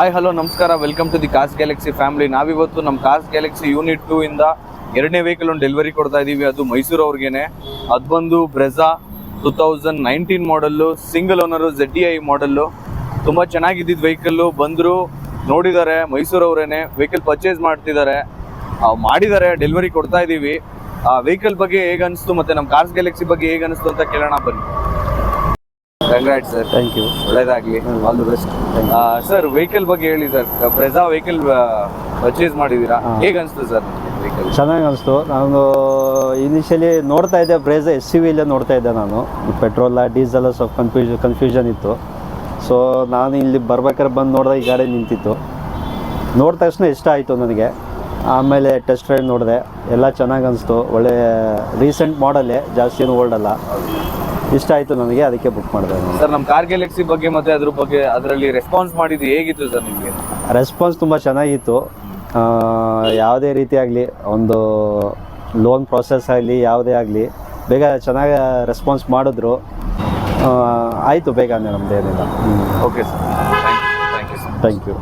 Hi hello ನಮಸ್ಕಾರ, welcome to the cars galaxy family. ನಾವಿವತ್ತು ನಮ್ಮ ಕಾರ್ಸ್ ಗ್ಯಾಲಕ್ಸಿ ಯೂನಿಟ್ 2 ಇಂದ ಎರಡನೇ ವೆಹಿಕಲ್ ಒಂದು ಡೆಲಿವರಿ ಕೊಡ್ತಾ ಇದೀವಿ. ಅದು ಮೈಸೂರು ಅವ್ರಿಗೇನೆ. ಅದು ಬಂದು ಬ್ರೆಝಾ 2019 ಮಾಡಲ್ಲು, ಸಿಂಗಲ್ ಓನರು, ZDI ಮಾಡಲ್ಲು. ತುಂಬ ಚೆನ್ನಾಗಿದ್ದಿದ್ದು ವೆಹಿಕಲ್ಲು. ಬಂದರು, ನೋಡಿದ್ದಾರೆ, ಮೈಸೂರು ಅವರೇನೆ ವೆಹಿಕಲ್ ಪರ್ಚೇಸ್ ಮಾಡಿದ್ದಾರೆ, ಡೆಲಿವರಿ ಕೊಡ್ತಾ ಇದ್ದೀವಿ. ಆ ವೆಹಿಕಲ್ ಬಗ್ಗೆ ಹೇಗೆ ಅನಿಸ್ತು ಮತ್ತು ನಮ್ಮ ಕಾರ್ಸ್ ಗ್ಯಾಲಕ್ಸಿ ಬಗ್ಗೆ ಹೇಗೆ ಅನಿಸ್ತು ಅಂತ ಕೇಳೋಣ ಬನ್ನಿ. Congrats sir. Thank you. ಒಳ್ಳೇದಾಗಲಿ, all the best. Sir, vehicle ಬಗ್ಗೆ ಹೇಳಿ ಸರ್. ಬ್ರೆಝಾ ವೆಹಿಕಲ್ ಪರ್ಚೇಸ್ ಮಾಡಿದ್ದೀರಾ, ಹೇಗೆ ಅನಿಸ್ತು ಸರ್ ವೆಹಿಕಲ್? ಚೆನ್ನಾಗಿ ಅನಿಸ್ತು. ನಾನು ಇನಿಷಿಯಲಿ ನೋಡ್ತಾ ಇದ್ದೆ, ಬ್ರೆಝಾ SUV ನೋಡ್ತಾ ಇದ್ದೆ ನಾನು. ಪೆಟ್ರೋಲ ಡೀಸೆಲ್ಲ ಸ್ವಲ್ಪ ಕನ್ಫ್ಯೂಷನ್ ಇತ್ತು. ಸೊ ನಾನು ಇಲ್ಲಿ ಬರ್ಬೇಕಾದ್ರೆ ಬಂದು ನೋಡಿದಾಗ ಈ ಗಾಡಿ ನಿಂತಿತ್ತು. ನೋಡಿದ ತಕ್ಷಣ ಇಷ್ಟ ಆಯಿತು ನನಗೆ. ಆಮೇಲೆ ಟೆಸ್ಟ್ ಡ್ರೈವ್ ನೋಡಿದೆ, ಎಲ್ಲ ಚೆನ್ನಾಗಿ ಅನಿಸ್ತು. ಒಳ್ಳೆ ರೀಸೆಂಟ್ ಮಾಡಲೇ, ಜಾಸ್ತಿ ಏನು ಓಲ್ಡ್ ಅಲ್ಲ. ಇಷ್ಟ ಆಯಿತು ನನಗೆ, ಅದಕ್ಕೆ ಬುಕ್ ಮಾಡಿದೆ ಸರ್. ನಮ್ಮ ಕಾರ್ ಗ್ಯಾಲಕ್ಸಿ ಬಗ್ಗೆ ಮತ್ತು ಅದ್ರ ಬಗ್ಗೆ ಅದರಲ್ಲಿ ರೆಸ್ಪಾನ್ಸ್ ಮಾಡಿದ್ದು ಹೇಗಿತ್ತು ಸರ್ ನಿಮಗೆ? ರೆಸ್ಪಾನ್ಸ್ ತುಂಬ ಚೆನ್ನಾಗಿತ್ತು. ಯಾವುದೇ ರೀತಿ ಆಗಲಿ, ಒಂದು ಲೋನ್ ಪ್ರೊಸೆಸ್ ಆಗಲಿ ಯಾವುದೇ ಆಗಲಿ ಬೇಗ ಚೆನ್ನಾಗಿ ರೆಸ್ಪಾನ್ಸ್ ಮಾಡಿದ್ರು. ಆಯಿತು ಬೇಗನೆ, ನಮ್ಮದೇನಿಲ್ಲ. Okay sir, thank you sir. Thank you.